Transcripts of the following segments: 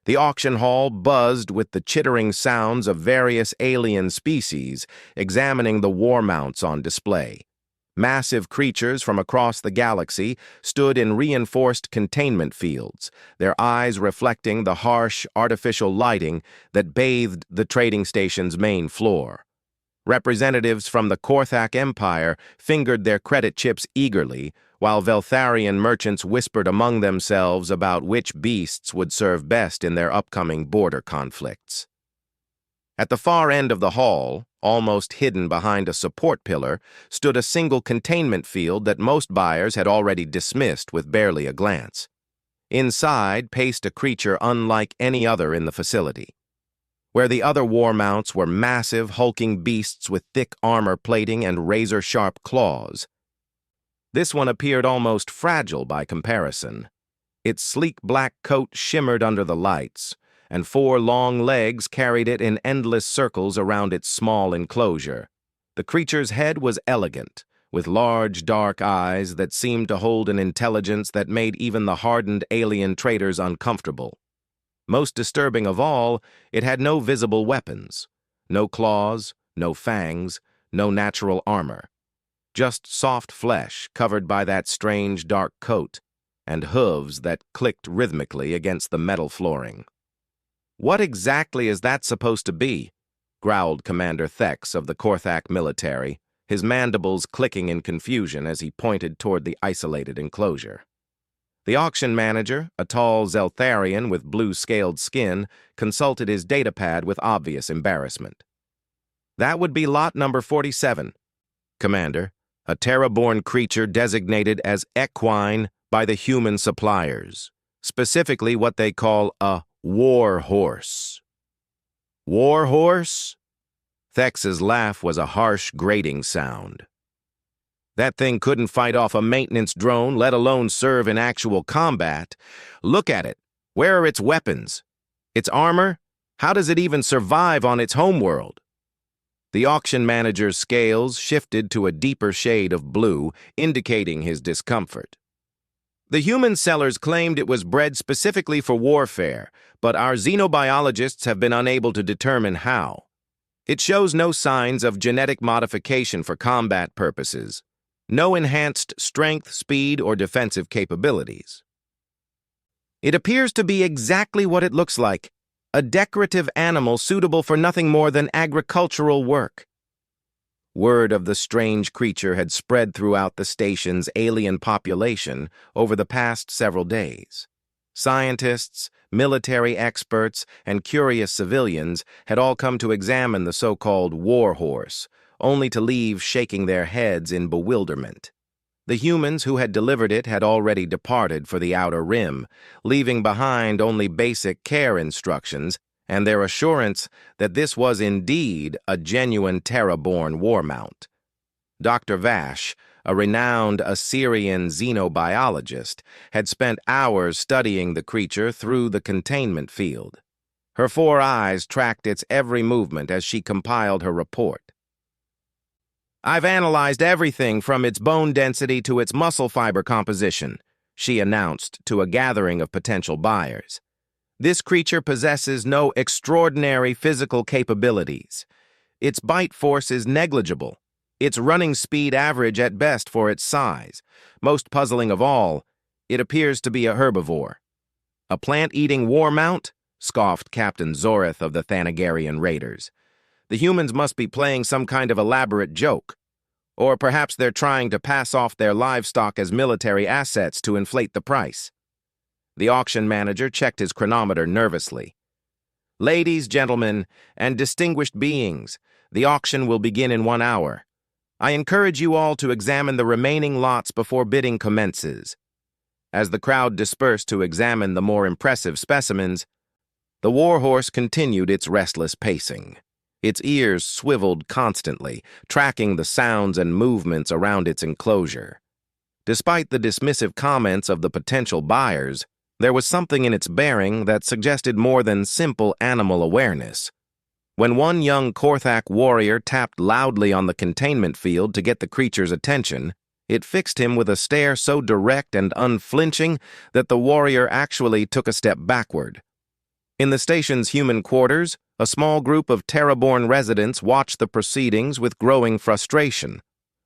The auction hall buzzed with the chittering sounds of various alien species examining the war mounts on display. Massive creatures from across the galaxy stood in reinforced containment fields, their eyes reflecting the harsh, artificial lighting that bathed the trading station's main floor. Representatives from the Korthak Empire fingered their credit chips eagerly, while Veltharian merchants whispered among themselves about which beasts would serve best in their upcoming border conflicts. At the far end of the hall, almost hidden behind a support pillar, stood a single containment field that most buyers had already dismissed with barely a glance. Inside paced a creature unlike any other in the facility. Where the other war mounts were massive, hulking beasts with thick armor plating and razor-sharp claws, this one appeared almost fragile by comparison. Its sleek black coat shimmered under the lights, and 4 long legs carried it in endless circles around its small enclosure. The creature's head was elegant, with large, dark eyes that seemed to hold an intelligence that made even the hardened alien traders uncomfortable. Most disturbing of all, it had no visible weapons. No claws, no fangs, no natural armor. Just soft flesh covered by that strange dark coat, and hooves that clicked rhythmically against the metal flooring. "What exactly is that supposed to be?" growled Commander Thex of the Korthak military, his mandibles clicking in confusion as he pointed toward the isolated enclosure. The auction manager, a tall Zeltharian with blue-scaled skin, consulted his datapad with obvious embarrassment. "That would be lot number 47, Commander, a terraborn creature designated as equine by the human suppliers, specifically what they call a war horse." "War horse?" Thex's laugh was a harsh, grating sound. "That thing couldn't fight off a maintenance drone, let alone serve in actual combat. Look at it. Where are its weapons? Its armor? How does it even survive on its homeworld?" The auction manager's scales shifted to a deeper shade of blue, indicating his discomfort. "The human sellers claimed it was bred specifically for warfare, but our xenobiologists have been unable to determine how. It shows no signs of genetic modification for combat purposes. No enhanced strength, speed, or defensive capabilities. It appears to be exactly what it looks like, a decorative animal suitable for nothing more than agricultural work." Word of the strange creature had spread throughout the station's alien population over the past several days. Scientists, military experts, and curious civilians had all come to examine the so-called war horse, only to leave shaking their heads in bewilderment. The humans who had delivered it had already departed for the Outer Rim, leaving behind only basic care instructions and their assurance that this was indeed a genuine terraborn war mount. Dr. Vash, a renowned Assyrian xenobiologist, had spent hours studying the creature through the containment field. Her 4 eyes tracked its every movement as she compiled her report. "I've analyzed everything from its bone density to its muscle fiber composition," she announced to a gathering of potential buyers. "This creature possesses no extraordinary physical capabilities. Its bite force is negligible. Its running speed average at best for its size. Most puzzling of all, it appears to be a herbivore." "A plant-eating war mount?" scoffed Captain Zorith of the Thanagarian Raiders. "The humans must be playing some kind of elaborate joke. Or perhaps they're trying to pass off their livestock as military assets to inflate the price." The auction manager checked his chronometer nervously. "Ladies, gentlemen, and distinguished beings, the auction will begin in 1 hour. I encourage you all to examine the remaining lots before bidding commences." As the crowd dispersed to examine the more impressive specimens, the warhorse continued its restless pacing. Its ears swiveled constantly, tracking the sounds and movements around its enclosure. Despite the dismissive comments of the potential buyers, there was something in its bearing that suggested more than simple animal awareness. When one young Korthak warrior tapped loudly on the containment field to get the creature's attention, it fixed him with a stare so direct and unflinching that the warrior actually took a step backward. In the station's human quarters, a small group of Terraborn residents watched the proceedings with growing frustration.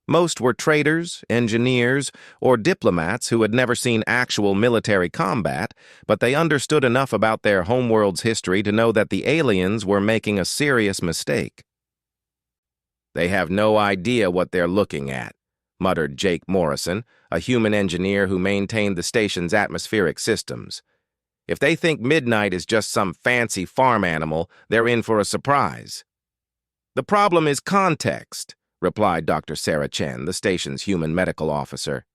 Most were traders, engineers, or diplomats who had never seen actual military combat, but they understood enough about their homeworld's history to know that the aliens were making a serious mistake. "They have no idea what they're looking at," muttered Jake Morrison, a human engineer who maintained the station's atmospheric systems. "If they think Midnight is just some fancy farm animal, they're in for a surprise." "The problem is context," replied Dr. Sarah Chen, the station's human medical officer.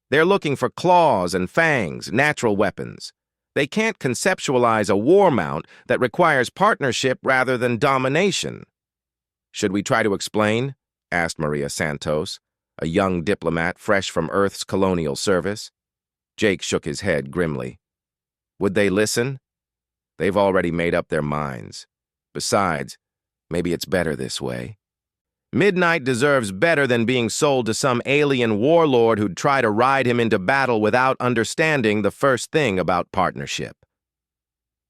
"They're looking for claws and fangs, natural weapons. They can't conceptualize a war mount that requires partnership rather than domination." "Should we try to explain?" asked Maria Santos, a young diplomat fresh from Earth's colonial service. Jake shook his head grimly. "Would they listen? They've already made up their minds. Besides, maybe it's better this way. Midnight deserves better than being sold to some alien warlord who'd try to ride him into battle without understanding the first thing about partnership."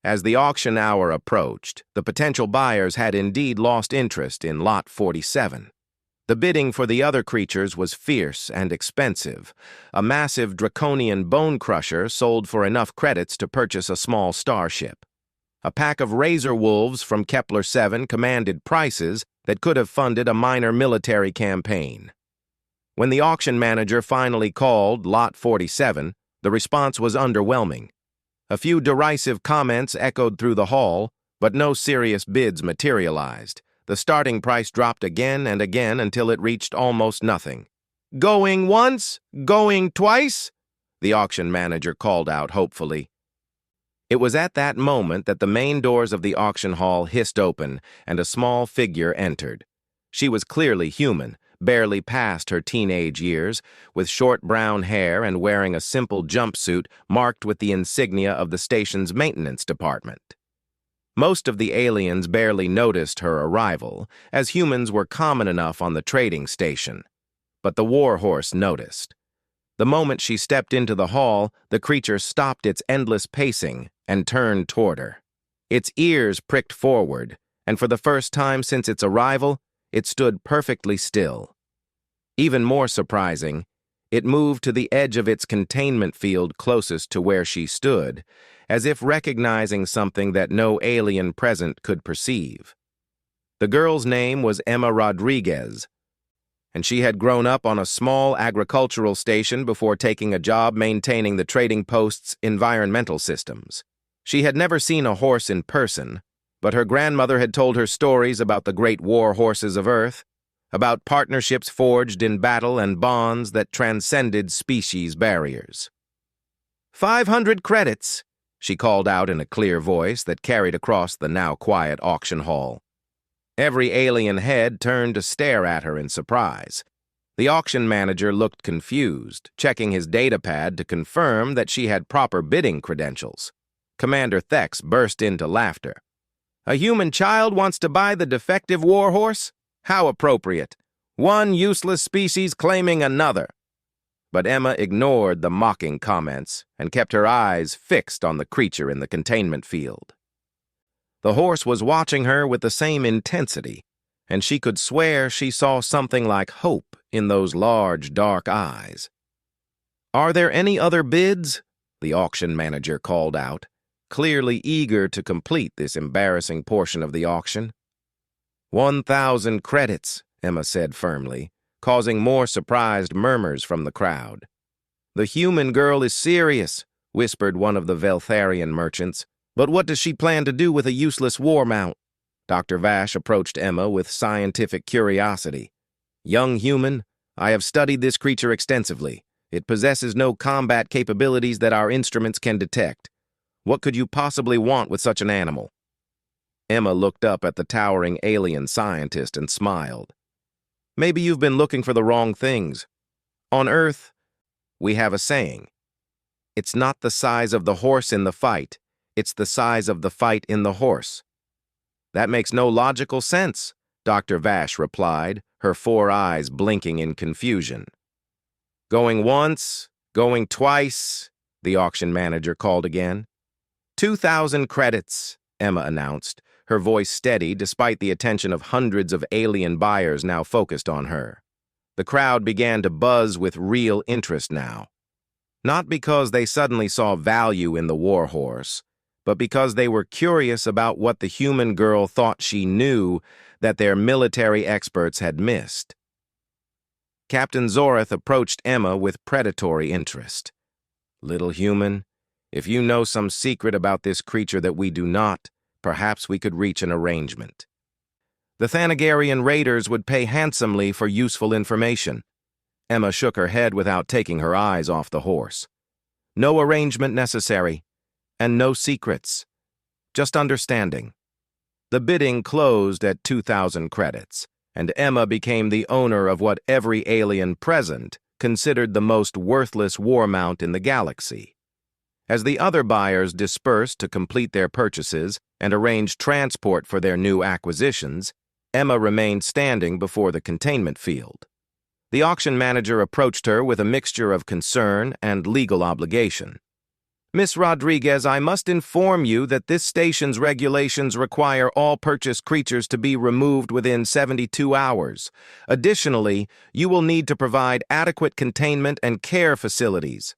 As the auction hour approached, the potential buyers had indeed lost interest in Lot 47. The bidding for the other creatures was fierce and expensive. A massive draconian bone crusher sold for enough credits to purchase a small starship. A pack of razor wolves from Kepler 7 commanded prices that could have funded a minor military campaign. When the auction manager finally called Lot 47, the response was underwhelming. A few derisive comments echoed through the hall, but no serious bids materialized. The starting price dropped again and again until it reached almost nothing. "Going once? Going twice?" the auction manager called out hopefully. It was at that moment that the main doors of the auction hall hissed open and a small figure entered. She was clearly human, barely past her teenage years, with short brown hair and wearing a simple jumpsuit marked with the insignia of the station's maintenance department. Most of the aliens barely noticed her arrival, as humans were common enough on the trading station. But the warhorse noticed. The moment she stepped into the hall, the creature stopped its endless pacing and turned toward her. Its ears pricked forward, and for the first time since its arrival, it stood perfectly still. Even more surprising, it moved to the edge of its containment field closest to where she stood, as if recognizing something that no alien present could perceive. The girl's name was Emma Rodriguez, and she had grown up on a small agricultural station before taking a job maintaining the trading post's environmental systems. She had never seen a horse in person, but her grandmother had told her stories about the great war horses of Earth, about partnerships forged in battle and bonds that transcended species barriers. 500 credits, she called out in a clear voice that carried across the now quiet auction hall. Every alien head turned to stare at her in surprise. The auction manager looked confused, checking his datapad to confirm that she had proper bidding credentials. Commander Thex burst into laughter. "A human child wants to buy the defective warhorse? How appropriate. One useless species claiming another." But Emma ignored the mocking comments and kept her eyes fixed on the creature in the containment field. The horse was watching her with the same intensity, and she could swear she saw something like hope in those large, dark eyes. "Are there any other bids?" the auction manager called out, clearly eager to complete this embarrassing portion of the auction. 1,000 credits, Emma said firmly, causing more surprised murmurs from the crowd. "The human girl is serious," whispered one of the Veltharian merchants. "But what does she plan to do with a useless war mount?" Dr. Vash approached Emma with scientific curiosity. "Young human, I have studied this creature extensively. It possesses no combat capabilities that our instruments can detect. What could you possibly want with such an animal?" Emma looked up at the towering alien scientist and smiled. "Maybe you've been looking for the wrong things. On Earth, we have a saying. It's not the size of the horse in the fight. It's the size of the fight in the horse." "That makes no logical sense," Dr. Vash replied, her 4 eyes blinking in confusion. "Going once, going twice," the auction manager called again. 2,000 credits, Emma announced, her voice steady despite the attention of hundreds of alien buyers now focused on her. The crowd began to buzz with real interest now. Not because they suddenly saw value in the warhorse, but because they were curious about what the human girl thought she knew that their military experts had missed. Captain Zorath approached Emma with predatory interest. "Little human, if you know some secret about this creature that we do not, perhaps we could reach an arrangement." The Thanagarian raiders would pay handsomely for useful information. Emma shook her head without taking her eyes off the horse. No arrangement necessary, and no secrets. Just understanding. The bidding closed at 2,000 credits, and Emma became the owner of what every alien present considered the most worthless war mount in the galaxy. As the other buyers dispersed to complete their purchases and arrange transport for their new acquisitions, Emma remained standing before the containment field. The auction manager approached her with a mixture of concern and legal obligation. "Miss Rodriguez, I must inform you that this station's regulations require all purchased creatures to be removed within 72 hours. Additionally, you will need to provide adequate containment and care facilities."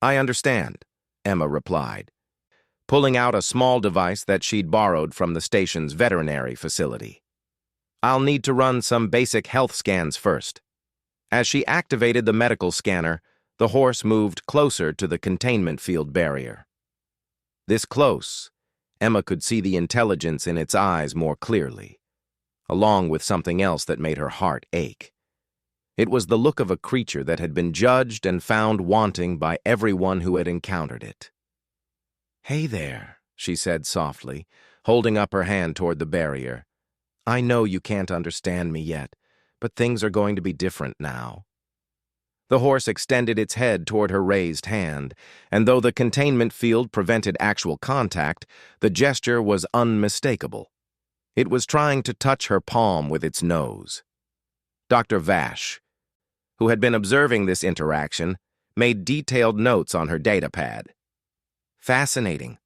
"I understand," Emma replied, pulling out a small device that she'd borrowed from the station's veterinary facility. "I'll need to run some basic health scans first." As she activated the medical scanner, the horse moved closer to the containment field barrier. This close, Emma could see the intelligence in its eyes more clearly, along with something else that made her heart ache. It was the look of a creature that had been judged and found wanting by everyone who had encountered it. "Hey there," she said softly, holding up her hand toward the barrier. "I know you can't understand me yet, but things are going to be different now." The horse extended its head toward her raised hand, and though the containment field prevented actual contact, the gesture was unmistakable. It was trying to touch her palm with its nose. Dr. Vash, who had been observing this interaction, made detailed notes on her datapad. "Fascinating.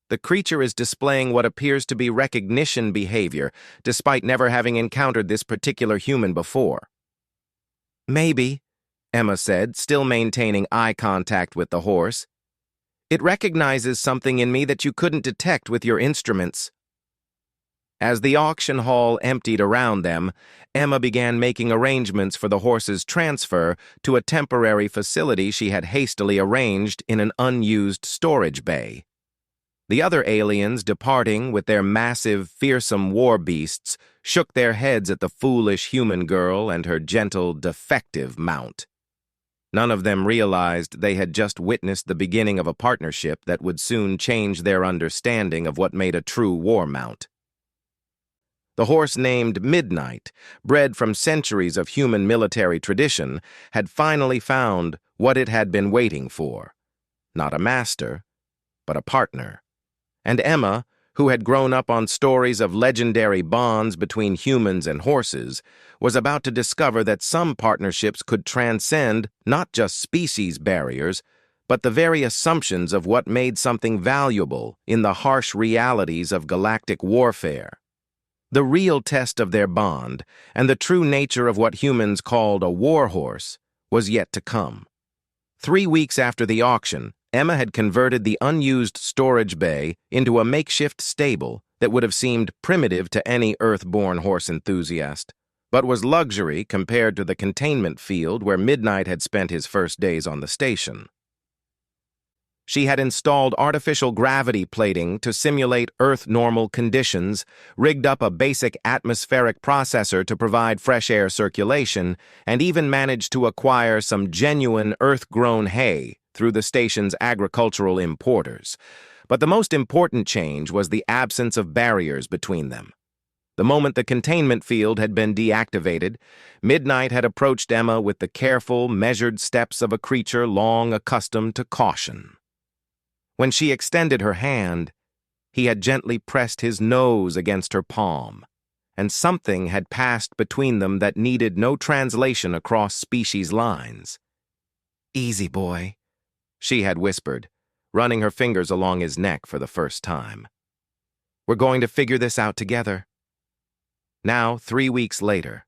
The creature is displaying what appears to be recognition behavior, despite never having encountered this particular human before." "Maybe," Emma said, still maintaining eye contact with the horse. "It recognizes something in me that you couldn't detect with your instruments." As the auction hall emptied around them, Emma began making arrangements for the horse's transfer to a temporary facility she had hastily arranged in an unused storage bay. The other aliens, departing with their massive, fearsome war beasts, shook their heads at the foolish human girl and her gentle, defective mount. None of them realized they had just witnessed the beginning of a partnership that would soon change their understanding of what made a true war mount. The horse named Midnight, bred from centuries of human military tradition, had finally found what it had been waiting for. Not a master, but a partner. And Emma, who had grown up on stories of legendary bonds between humans and horses, was about to discover that some partnerships could transcend not just species barriers, but the very assumptions of what made something valuable in the harsh realities of galactic warfare. The real test of their bond, and the true nature of what humans called a warhorse, was yet to come. 3 weeks after the auction, Emma had converted the unused storage bay into a makeshift stable that would have seemed primitive to any Earth-born horse enthusiast, but was luxury compared to the containment field where Midnight had spent his first days on the station. She had installed artificial gravity plating to simulate Earth-normal conditions, rigged up a basic atmospheric processor to provide fresh air circulation, and even managed to acquire some genuine Earth-grown hay through the station's agricultural importers. But the most important change was the absence of barriers between them. The moment the containment field had been deactivated, Midnight had approached Emma with the careful, measured steps of a creature long accustomed to caution. When she extended her hand, he had gently pressed his nose against her palm, and something had passed between them that needed no translation across species lines. "Easy, boy," she had whispered, running her fingers along his neck for the first time. We're going to figure this out together. Now, 3 weeks later.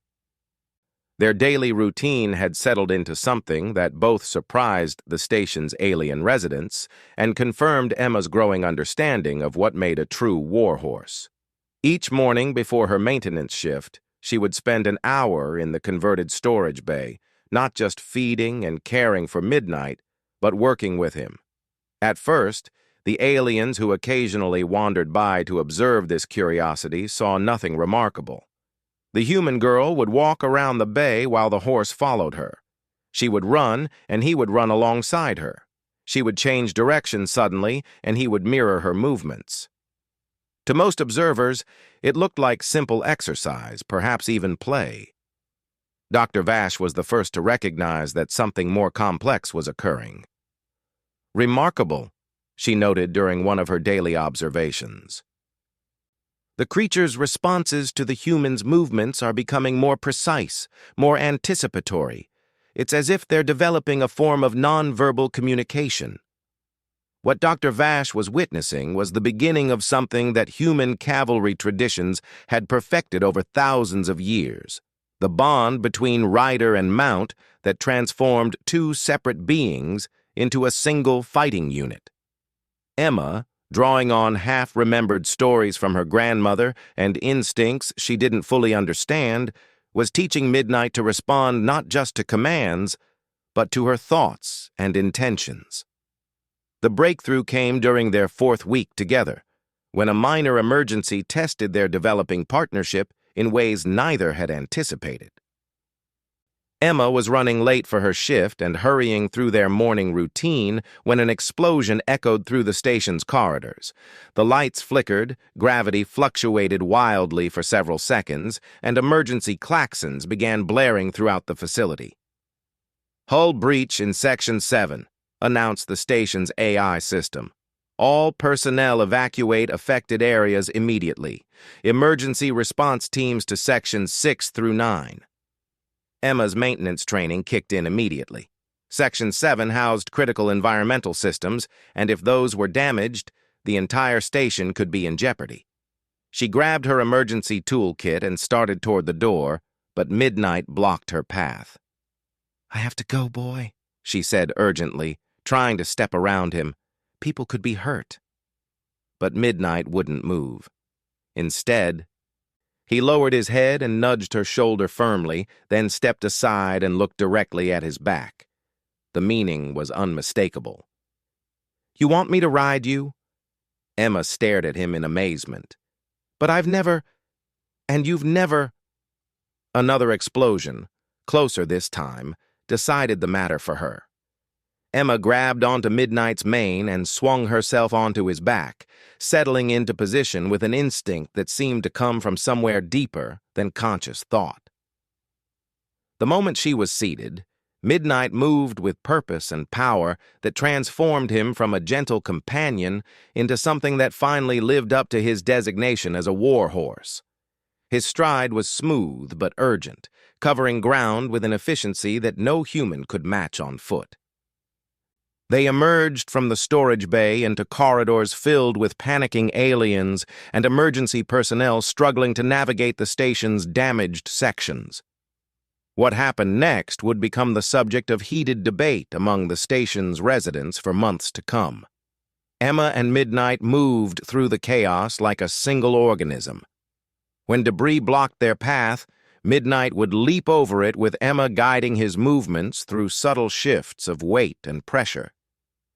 Their daily routine had settled into something that both surprised the station's alien residents and confirmed Emma's growing understanding of what made a true warhorse. Each morning before her maintenance shift, she would spend an hour in the converted storage bay, not just feeding and caring for Midnight, but working with him. At first, the aliens who occasionally wandered by to observe this curiosity saw nothing remarkable. The human girl would walk around the bay while the horse followed her. She would run, and he would run alongside her. She would change direction suddenly, and he would mirror her movements. To most observers, it looked like simple exercise, perhaps even play. Dr. Vash was the first to recognize that something more complex was occurring. "Remarkable," she noted during one of her daily observations. "The creature's responses to the human's movements are becoming more precise, more anticipatory. It's as if they're developing a form of nonverbal communication." What Dr. Vash was witnessing was the beginning of something that human cavalry traditions had perfected over thousands of years, the bond between rider and mount that transformed two separate beings into a single fighting unit. Emma, drawing on half-remembered stories from her grandmother and instincts she didn't fully understand, was teaching Midnight to respond not just to commands, but to her thoughts and intentions. The breakthrough came during their 4th week together, when a minor emergency tested their developing partnership in ways neither had anticipated. Emma was running late for her shift and hurrying through their morning routine when an explosion echoed through the station's corridors. The lights flickered, gravity fluctuated wildly for several seconds, and emergency klaxons began blaring throughout the facility. "Hull breach in Section 7. Announced the station's AI system. "All personnel evacuate affected areas immediately. Emergency response teams to Sections 6 through 9. Emma's maintenance training kicked in immediately. Section 7 housed critical environmental systems, and if those were damaged, the entire station could be in jeopardy. She grabbed her emergency toolkit and started toward the door, but Midnight blocked her path. "I have to go, boy," she said urgently, trying to step around him. People could be hurt. But Midnight wouldn't move. Instead, he lowered his head and nudged her shoulder firmly, then stepped aside and looked directly at his back. The meaning was unmistakable. "You want me to ride you?" Emma stared at him in amazement. "But I've never... and you've never..." Another explosion, closer this time, decided the matter for her. Emma grabbed onto Midnight's mane and swung herself onto his back, settling into position with an instinct that seemed to come from somewhere deeper than conscious thought. The moment she was seated, Midnight moved with purpose and power that transformed him from a gentle companion into something that finally lived up to his designation as a warhorse. His stride was smooth but urgent, covering ground with an efficiency that no human could match on foot. They emerged from the storage bay into corridors filled with panicking aliens and emergency personnel struggling to navigate the station's damaged sections. What happened next would become the subject of heated debate among the station's residents for months to come. Emma and Midnight moved through the chaos like a single organism. When debris blocked their path, Midnight would leap over it with Emma guiding his movements through subtle shifts of weight and pressure.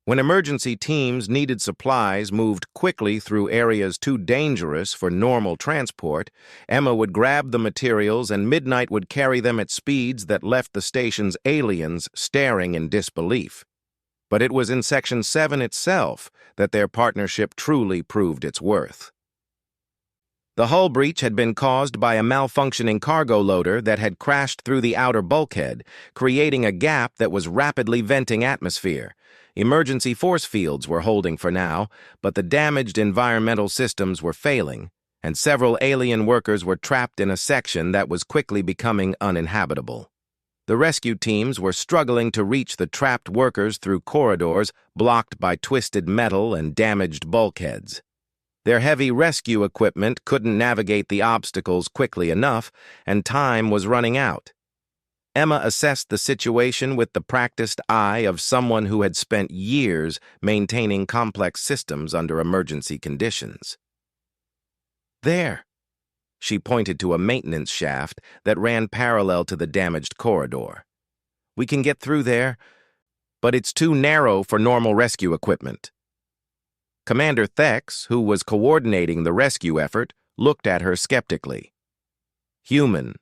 When emergency teams needed supplies moved quickly through areas too dangerous for normal transport, Emma would grab the materials and Midnight would carry them at speeds that left the station's aliens staring in disbelief. But it was in Section 7 itself that their partnership truly proved its worth. The hull breach had been caused by a malfunctioning cargo loader that had crashed through the outer bulkhead, creating a gap that was rapidly venting atmosphere. Emergency force fields were holding for now, but the damaged environmental systems were failing, and several alien workers were trapped in a section that was quickly becoming uninhabitable. The rescue teams were struggling to reach the trapped workers through corridors blocked by twisted metal and damaged bulkheads. Their heavy rescue equipment couldn't navigate the obstacles quickly enough, and time was running out. Emma assessed the situation with the practiced eye of someone who had spent years maintaining complex systems under emergency conditions. There, she pointed to a maintenance shaft that ran parallel to the damaged corridor. We can get through there, but it's too narrow for normal rescue equipment. Commander Thex, who was coordinating the rescue effort, looked at her skeptically. Human.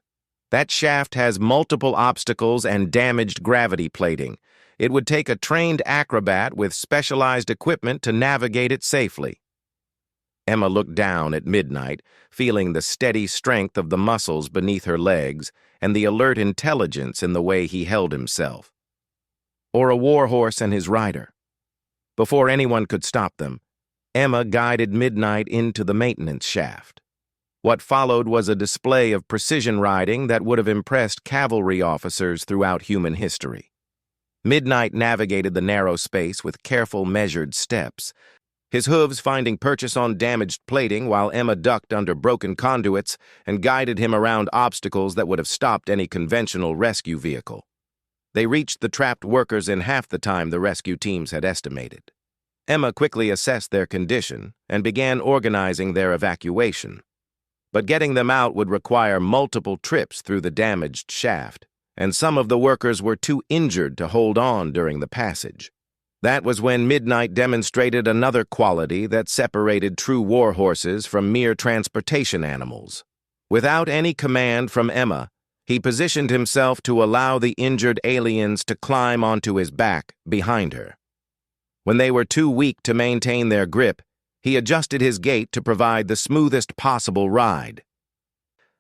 That shaft has multiple obstacles and damaged gravity plating. It would take a trained acrobat with specialized equipment to navigate it safely. Emma looked down at Midnight, feeling the steady strength of the muscles beneath her legs and the alert intelligence in the way he held himself. Or a warhorse and his rider. Before anyone could stop them, Emma guided Midnight into the maintenance shaft. What followed was a display of precision riding that would have impressed cavalry officers throughout human history. Midnight navigated the narrow space with careful, measured steps, his hooves finding purchase on damaged plating while Emma ducked under broken conduits and guided him around obstacles that would have stopped any conventional rescue vehicle. They reached the trapped workers in half the time the rescue teams had estimated. Emma quickly assessed their condition and began organizing their evacuation. But getting them out would require multiple trips through the damaged shaft, and some of the workers were too injured to hold on during the passage. That was when Midnight demonstrated another quality that separated true warhorses from mere transportation animals. Without any command from Emma, he positioned himself to allow the injured aliens to climb onto his back behind her. When they were too weak to maintain their grip, he adjusted his gait to provide the smoothest possible ride,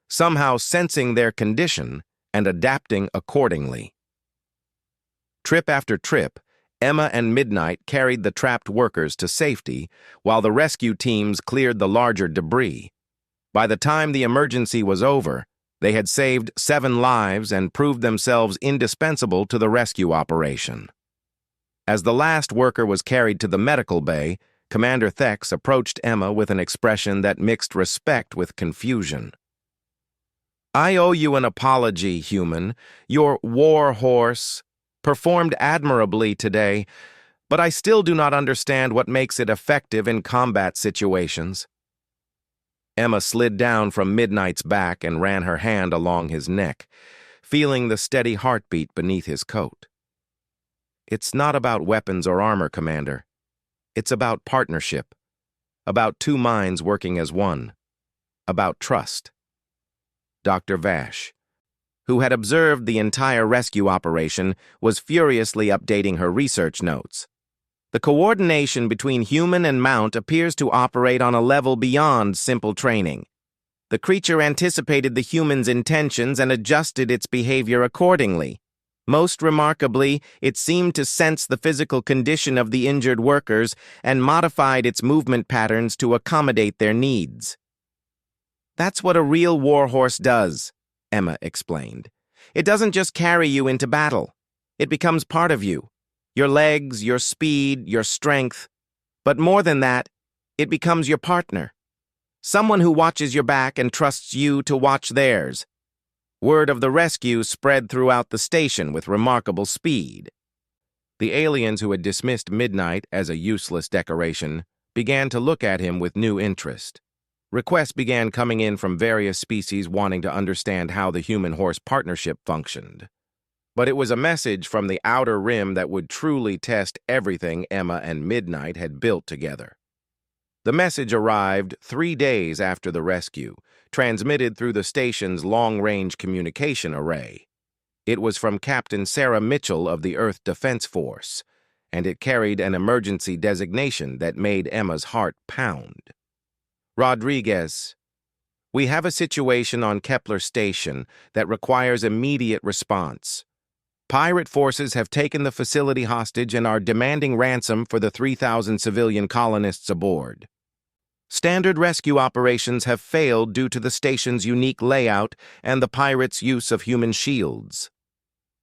somehow sensing their condition and adapting accordingly. Trip after trip, Emma and Midnight carried the trapped workers to safety while the rescue teams cleared the larger debris. By the time the emergency was over, they had saved 7 lives and proved themselves indispensable to the rescue operation. As the last worker was carried to the medical bay, Commander Thex approached Emma with an expression that mixed respect with confusion. I owe you an apology, human. Your war horse performed admirably today, but I still do not understand what makes it effective in combat situations. Emma slid down from Midnight's back and ran her hand along his neck, feeling the steady heartbeat beneath his coat. It's not about weapons or armor, Commander. It's about partnership, about 2 minds working as one, about trust. Dr. Vash, who had observed the entire rescue operation, was furiously updating her research notes. The coordination between human and mount appears to operate on a level beyond simple training. The creature anticipated the human's intentions and adjusted its behavior accordingly. Most remarkably, it seemed to sense the physical condition of the injured workers and modified its movement patterns to accommodate their needs. That's what a real warhorse does, Emma explained. It doesn't just carry you into battle. It becomes part of you. Your legs, your speed, your strength. But more than that, it becomes your partner. Someone who watches your back and trusts you to watch theirs. Word of the rescue spread throughout the station with remarkable speed. The aliens who had dismissed Midnight as a useless decoration began to look at him with new interest. Requests began coming in from various species wanting to understand how the human-horse partnership functioned. But it was a message from the outer rim that would truly test everything Emma and Midnight had built together. The message arrived 3 days after the rescue, transmitted through the station's long-range communication array. It was from Captain Sarah Mitchell of the Earth Defense Force, and it carried an emergency designation that made Emma's heart pound. Rodriguez, we have a situation on Kepler Station that requires immediate response. Pirate forces have taken the facility hostage and are demanding ransom for the 3,000 civilian colonists aboard. Standard rescue operations have failed due to the station's unique layout and the pirates' use of human shields.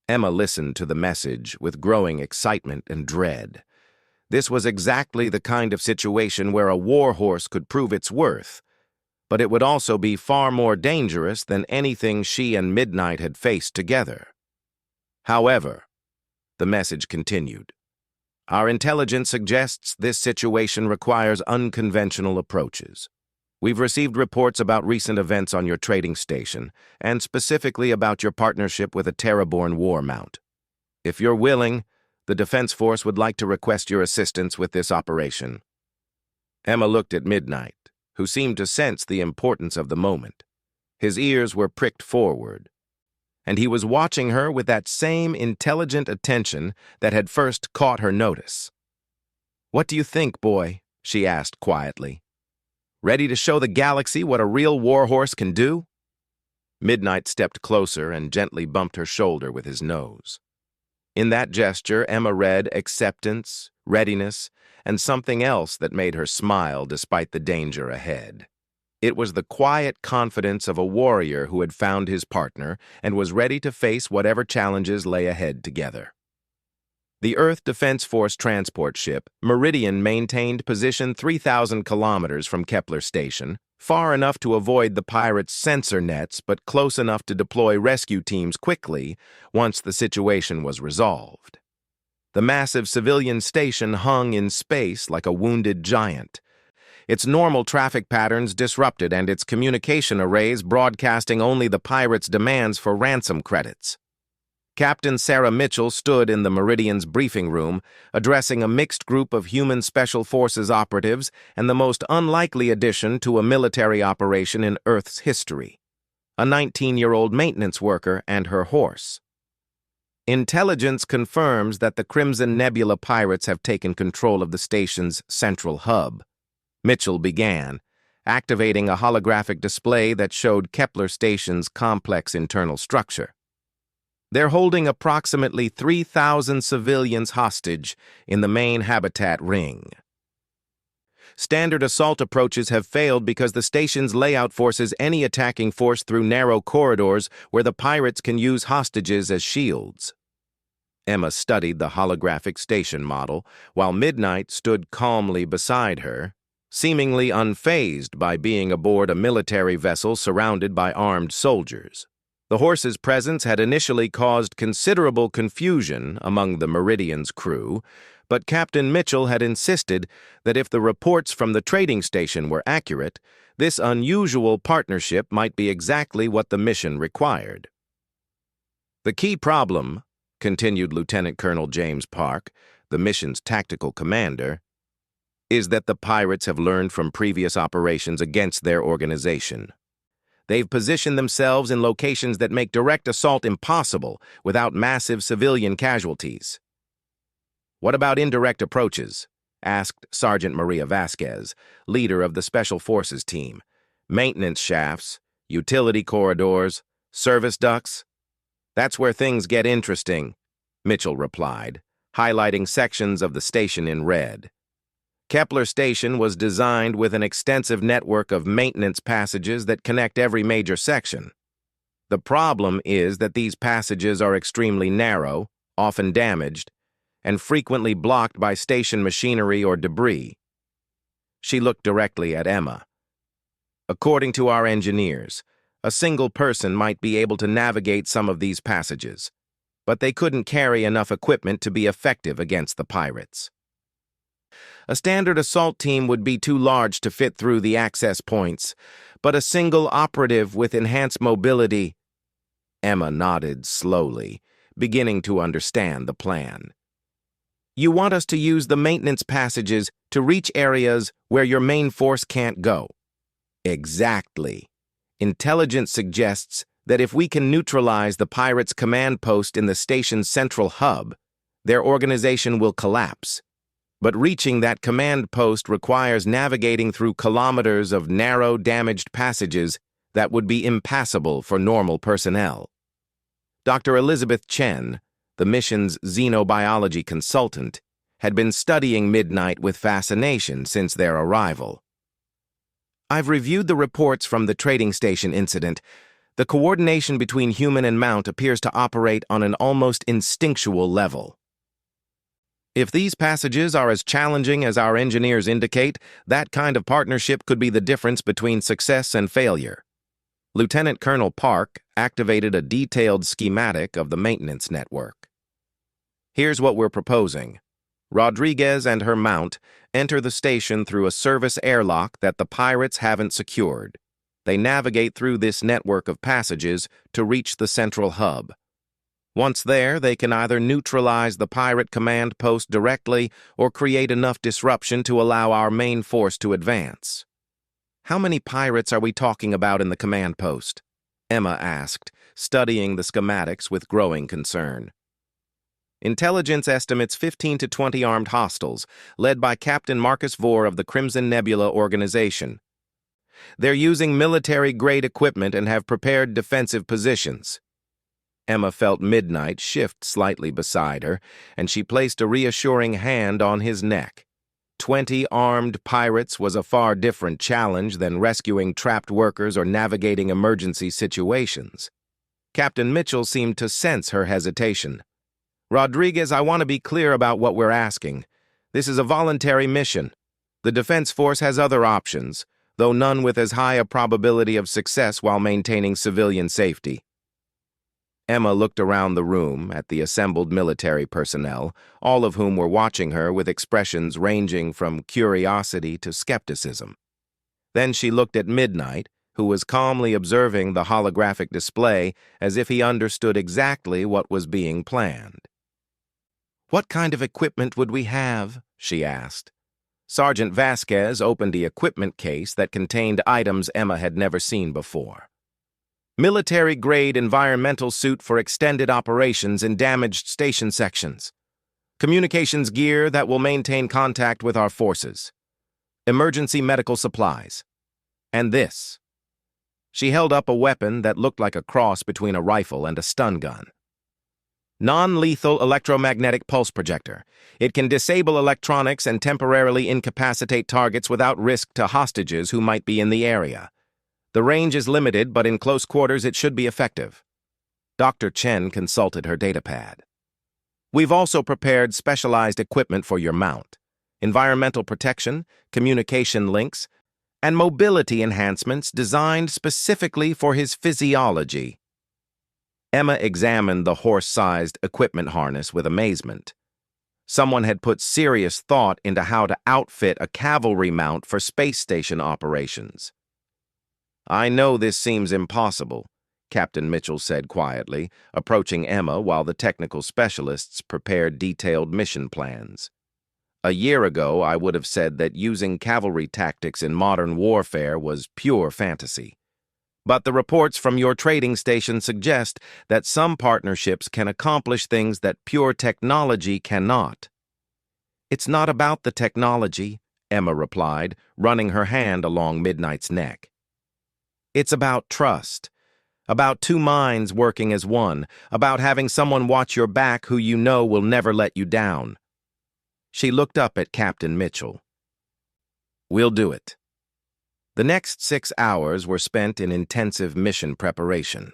Emma listened to the message with growing excitement and dread. This was exactly the kind of situation where a warhorse could prove its worth, but it would also be far more dangerous than anything she and Midnight had faced together. However, the message continued. Our intelligence suggests this situation requires unconventional approaches. We've received reports about recent events on your trading station, and specifically about your partnership with a Terraborn war mount. If you're willing, the Defense Force would like to request your assistance with this operation. Emma looked at Midnight, who seemed to sense the importance of the moment. His ears were pricked forward, and he was watching her with that same intelligent attention that had first caught her notice. "What do you think, boy?" she asked quietly. "Ready to show the galaxy what a real warhorse can do?" Midnight stepped closer and gently bumped her shoulder with his nose. In that gesture, Emma read acceptance, readiness, and something else that made her smile despite the danger ahead. It was the quiet confidence of a warrior who had found his partner and was ready to face whatever challenges lay ahead together. The Earth Defense Force transport ship, Meridian, maintained position 3,000 kilometers from Kepler Station, far enough to avoid the pirates' sensor nets but close enough to deploy rescue teams quickly once the situation was resolved. The massive civilian station hung in space like a wounded giant, its normal traffic patterns disrupted and its communication arrays broadcasting only the pirates' demands for ransom credits. Captain Sarah Mitchell stood in the Meridian's briefing room, addressing a mixed group of human special forces operatives and the most unlikely addition to a military operation in Earth's history, a 19-year-old maintenance worker and her horse. "Intelligence confirms that the Crimson Nebula pirates have taken control of the station's central hub," Mitchell began, activating a holographic display that showed Kepler Station's complex internal structure. "They're holding approximately 3,000 civilians hostage in the main habitat ring. Standard assault approaches have failed because the station's layout forces any attacking force through narrow corridors where the pirates can use hostages as shields." Emma studied the holographic station model, while Midnight stood calmly beside her, seemingly unfazed by being aboard a military vessel surrounded by armed soldiers. The horse's presence had initially caused considerable confusion among the Meridian's crew, but Captain Mitchell had insisted that if the reports from the trading station were accurate, this unusual partnership might be exactly what the mission required. "The key problem," continued Lieutenant Colonel James Park, the mission's tactical commander, "is that the pirates have learned from previous operations against their organization. They've positioned themselves in locations that make direct assault impossible without massive civilian casualties." "What about indirect approaches?" asked Sergeant Maria Vasquez, leader of the Special Forces team. "Maintenance shafts, utility corridors, service ducts?" "That's where things get interesting," Mitchell replied, highlighting sections of the station in red. Kepler Station was designed with an extensive network of maintenance passages that connect every major section. The problem is that these passages are extremely narrow, often damaged, and frequently blocked by station machinery or debris. She looked directly at Emma. "According to our engineers, a single person might be able to navigate some of these passages, but they couldn't carry enough equipment to be effective against the pirates. A standard assault team would be too large to fit through the access points, but a single operative with enhanced mobility—" Emma nodded slowly, beginning to understand the plan. "You want us to use the maintenance passages to reach areas where your main force can't go?" "Exactly. Intelligence suggests that if we can neutralize the pirates' command post in the station's central hub, their organization will collapse. But reaching that command post requires navigating through kilometers of narrow, damaged passages that would be impassable for normal personnel." Dr. Elizabeth Chen, the mission's xenobiology consultant, had been studying Midnight with fascination since their arrival. "I've reviewed the reports from the trading station incident. The coordination between human and mount appears to operate on an almost instinctual level." If these passages are as challenging as our engineers indicate, that kind of partnership could be the difference between success and failure. Lieutenant Colonel Park activated a detailed schematic of the maintenance network. Here's what we're proposing. Rodriguez and her mount enter the station through a service airlock that the pirates haven't secured. They navigate through this network of passages to reach the central hub. Once there, they can either neutralize the pirate command post directly or create enough disruption to allow our main force to advance. How many pirates are we talking about in the command post? Emma asked, studying the schematics with growing concern. Intelligence estimates 15 to 20 armed hostiles, led by Captain Marcus Vore of the Crimson Nebula organization. They're using military-grade equipment and have prepared defensive positions. Emma felt Midnight shift slightly beside her, and she placed a reassuring hand on his neck. 20 armed pirates was a far different challenge than rescuing trapped workers or navigating emergency situations. Captain Mitchell seemed to sense her hesitation. Rodriguez, I want to be clear about what we're asking. This is a voluntary mission. The Defense Force has other options, though none with as high a probability of success while maintaining civilian safety. Emma looked around the room at the assembled military personnel, all of whom were watching her with expressions ranging from curiosity to skepticism. Then she looked at Midnight, who was calmly observing the holographic display as if he understood exactly what was being planned. "What kind of equipment would we have?" she asked. Sergeant Vasquez opened the equipment case that contained items Emma had never seen before. Military-grade environmental suit for extended operations in damaged station sections. Communications gear that will maintain contact with our forces. Emergency medical supplies. And this. She held up a weapon that looked like a cross between a rifle and a stun gun. Non-lethal electromagnetic pulse projector. It can disable electronics and temporarily incapacitate targets without risk to hostages who might be in the area. The range is limited, but in close quarters it should be effective. Dr. Chen consulted her datapad. We've also prepared specialized equipment for your mount. Environmental protection, communication links, and mobility enhancements designed specifically for his physiology. Emma examined the horse-sized equipment harness with amazement. Someone had put serious thought into how to outfit a cavalry mount for space station operations. I know this seems impossible, Captain Mitchell said quietly, approaching Emma while the technical specialists prepared detailed mission plans. A year ago, I would have said that using cavalry tactics in modern warfare was pure fantasy. But the reports from your trading station suggest that some partnerships can accomplish things that pure technology cannot. It's not about the technology, Emma replied, running her hand along Midnight's neck. It's about trust, about two minds working as one, about having someone watch your back who you know will never let you down. She looked up at Captain Mitchell. We'll do it. The next 6 hours were spent in intensive mission preparation.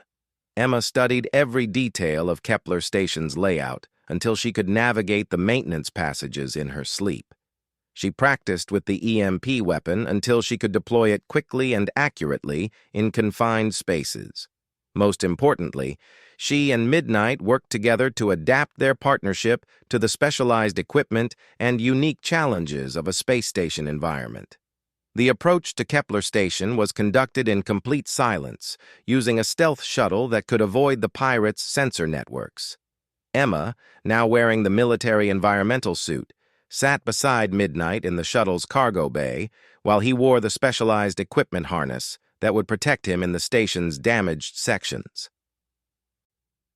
Emma studied every detail of Kepler Station's layout until she could navigate the maintenance passages in her sleep. She practiced with the EMP weapon until she could deploy it quickly and accurately in confined spaces. Most importantly, she and Midnight worked together to adapt their partnership to the specialized equipment and unique challenges of a space station environment. The approach to Kepler Station was conducted in complete silence, using a stealth shuttle that could avoid the pirates' sensor networks. Emma, now wearing the military environmental suit, sat beside Midnight in the shuttle's cargo bay while he wore the specialized equipment harness that would protect him in the station's damaged sections.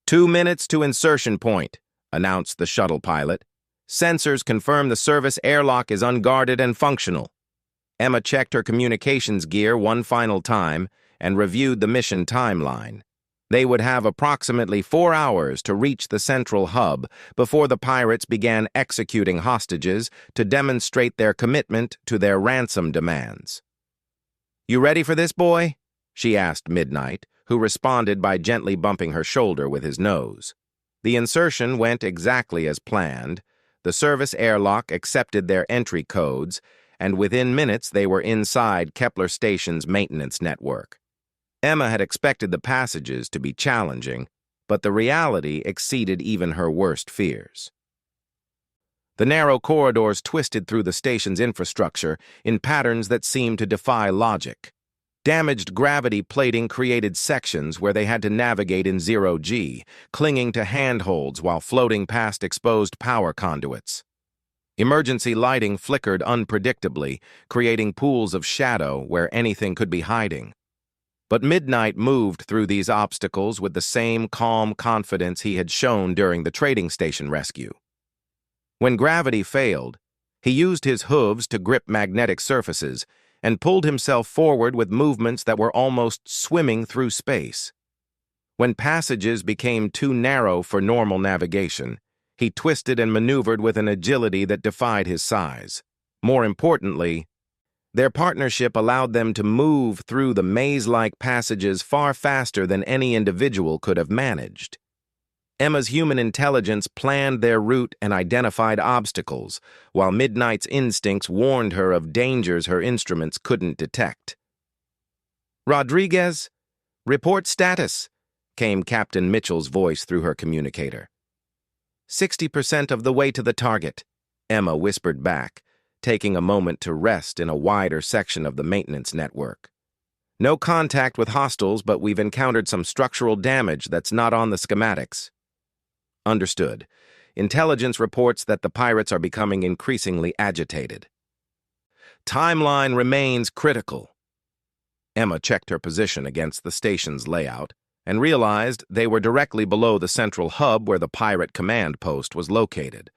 2 minutes to insertion point, announced the shuttle pilot. Sensors confirm the service airlock is unguarded and functional. Emma checked her communications gear one final time and reviewed the mission timeline. They would have approximately 4 hours to reach the central hub before the pirates began executing hostages to demonstrate their commitment to their ransom demands. You ready for this, boy? She asked Midnight, who responded by gently bumping her shoulder with his nose. The insertion went exactly as planned. The service airlock accepted their entry codes, and within minutes they were inside Kepler Station's maintenance network. Emma had expected the passages to be challenging, but the reality exceeded even her worst fears. The narrow corridors twisted through the station's infrastructure in patterns that seemed to defy logic. Damaged gravity plating created sections where they had to navigate in zero-G, clinging to handholds while floating past exposed power conduits. Emergency lighting flickered unpredictably, creating pools of shadow where anything could be hiding. But Midnight moved through these obstacles with the same calm confidence he had shown during the trading station rescue. When gravity failed, he used his hooves to grip magnetic surfaces and pulled himself forward with movements that were almost swimming through space. When passages became too narrow for normal navigation, he twisted and maneuvered with an agility that defied his size. More importantly, their partnership allowed them to move through the maze-like passages far faster than any individual could have managed. Emma's human intelligence planned their route and identified obstacles, while Midnight's instincts warned her of dangers her instruments couldn't detect. "Rodriguez, report status," came Captain Mitchell's voice through her communicator. 60% of the way to the target," Emma whispered back, taking a moment to rest in a wider section of the maintenance network. "No contact with hostiles, but we've encountered some structural damage that's not on the schematics." "Understood. Intelligence reports that the pirates are becoming increasingly agitated." "Timeline remains critical." Emma checked her position against the station's layout and realized they were directly below the central hub where the pirate command post was located.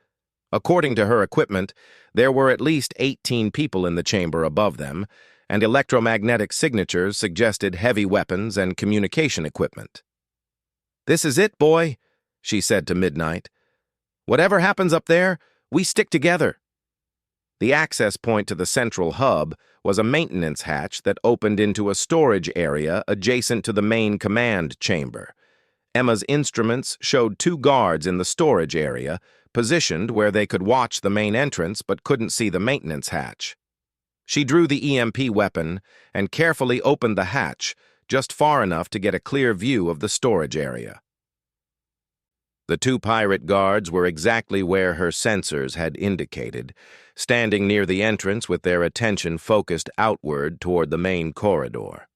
According to her equipment, there were at least 18 people in the chamber above them, and electromagnetic signatures suggested heavy weapons and communication equipment. "This is it, boy," she said to Midnight. "Whatever happens up there, we stick together." The access point to the central hub was a maintenance hatch that opened into a storage area adjacent to the main command chamber. Emma's instruments showed 2 guards in the storage area, positioned where they could watch the main entrance but couldn't see the maintenance hatch. She drew the EMP weapon and carefully opened the hatch, just far enough to get a clear view of the storage area. The 2 pirate guards were exactly where her sensors had indicated, standing near the entrance with their attention focused outward toward the main corridor.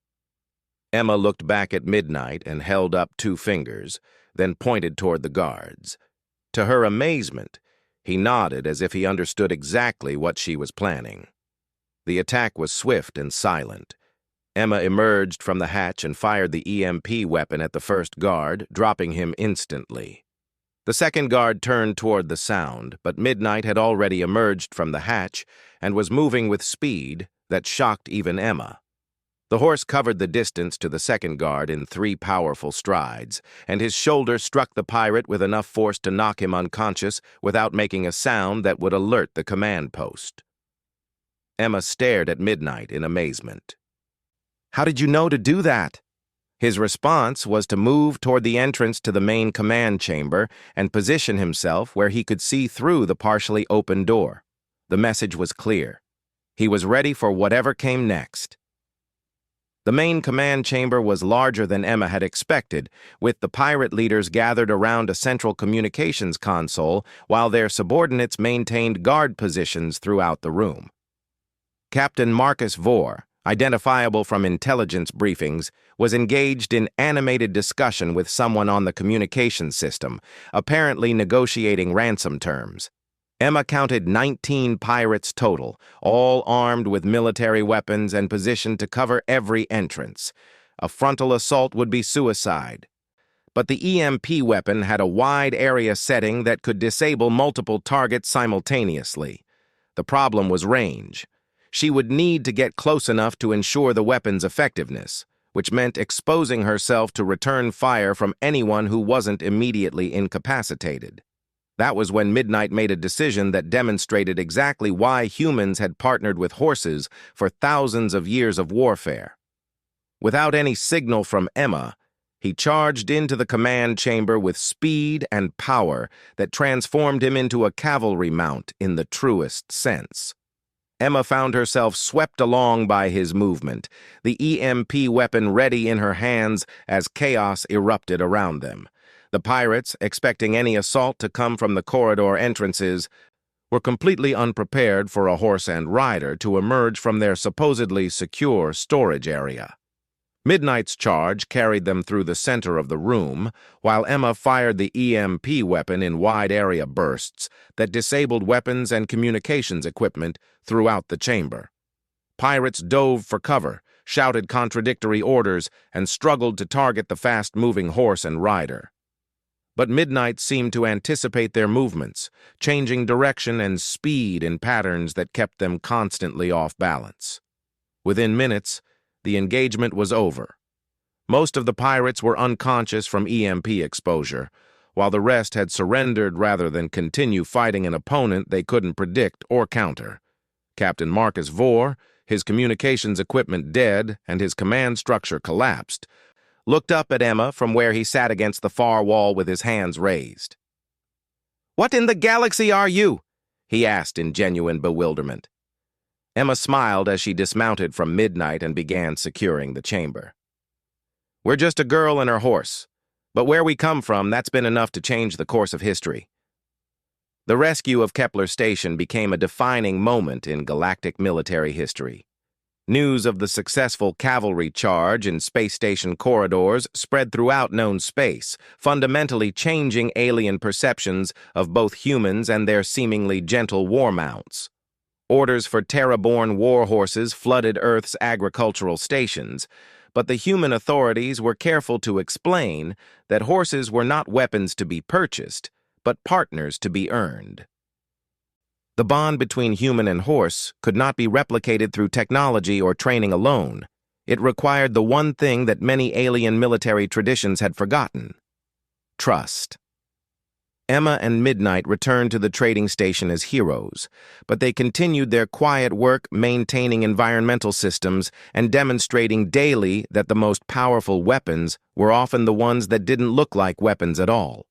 Emma looked back at Midnight and held up 2 fingers, then pointed toward the guards. To her amazement, he nodded as if he understood exactly what she was planning. The attack was swift and silent. Emma emerged from the hatch and fired the EMP weapon at the first guard, dropping him instantly. The second guard turned toward the sound, but Midnight had already emerged from the hatch and was moving with speed that shocked even Emma. The horse covered the distance to the second guard in 3 powerful strides, and his shoulder struck the pirate with enough force to knock him unconscious without making a sound that would alert the command post. Emma stared at Midnight in amazement. "How did you know to do that?" His response was to move toward the entrance to the main command chamber and position himself where he could see through the partially open door. The message was clear. He was ready for whatever came next. The main command chamber was larger than Emma had expected, with the pirate leaders gathered around a central communications console while their subordinates maintained guard positions throughout the room. Captain Marcus Vore, identifiable from intelligence briefings, was engaged in animated discussion with someone on the communications system, apparently negotiating ransom terms. Emma counted 19 pirates total, all armed with military weapons and positioned to cover every entrance. A frontal assault would be suicide. But the EMP weapon had a wide area setting that could disable multiple targets simultaneously. The problem was range. She would need to get close enough to ensure the weapon's effectiveness, which meant exposing herself to return fire from anyone who wasn't immediately incapacitated. That was when Midnight made a decision that demonstrated exactly why humans had partnered with horses for thousands of years of warfare. Without any signal from Emma, He charged into the command chamber with speed and power that transformed him into a cavalry mount in the truest sense. Emma found herself swept along by his movement, the EMP weapon ready in her hands as chaos erupted around them. The pirates, expecting any assault to come from the corridor entrances, were completely unprepared for a horse and rider to emerge from their supposedly secure storage area. Midnight's charge carried them through the center of the room, while Emma fired the EMP weapon in wide-area bursts that disabled weapons and communications equipment throughout the chamber. Pirates dove for cover, shouted contradictory orders, and struggled to target the fast-moving horse and rider. But Midnight seemed to anticipate their movements, changing direction and speed in patterns that kept them constantly off balance. Within minutes, the engagement was over. Most of the pirates were unconscious from EMP exposure, while the rest had surrendered rather than continue fighting an opponent they couldn't predict or counter. Captain Marcus Vore, his communications equipment dead and his command structure collapsed, looked up at Emma from where he sat against the far wall with his hands raised. "What in the galaxy are you?" he asked in genuine bewilderment. Emma smiled as she dismounted from Midnight and began securing the chamber. "We're just a girl and her horse, but where we come from, that's been enough to change the course of history." The rescue of Kepler Station became a defining moment in galactic military history. News of the successful cavalry charge in space station corridors spread throughout known space, fundamentally changing alien perceptions of both humans and their seemingly gentle war mounts. Orders for Terra-born war horses flooded Earth's agricultural stations, but the human authorities were careful to explain that horses were not weapons to be purchased, but partners to be earned. The bond between human and horse could not be replicated through technology or training alone. It required the one thing that many alien military traditions had forgotten: trust. Emma and Midnight returned to the trading station as heroes, but they continued their quiet work maintaining environmental systems and demonstrating daily that the most powerful weapons were often the ones that didn't look like weapons at all.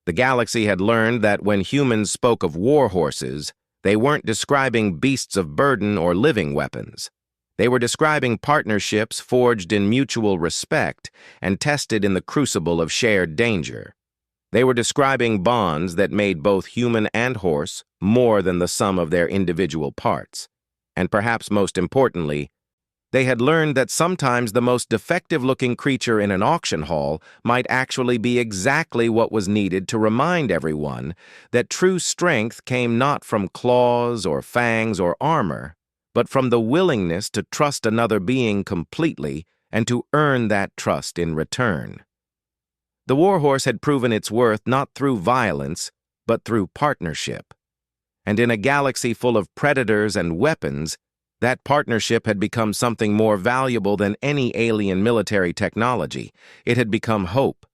The galaxy had learned that when humans spoke of war horses, they weren't describing beasts of burden or living weapons. They were describing partnerships forged in mutual respect and tested in the crucible of shared danger. They were describing bonds that made both human and horse more than the sum of their individual parts. And perhaps most importantly, they had learned that sometimes the most defective-looking creature in an auction hall might actually be exactly what was needed to remind everyone that true strength came not from claws or fangs or armor, but from the willingness to trust another being completely and to earn that trust in return. The warhorse had proven its worth not through violence, but through partnership. And in a galaxy full of predators and weapons, that partnership had become something more valuable than any alien military technology. It had become hope,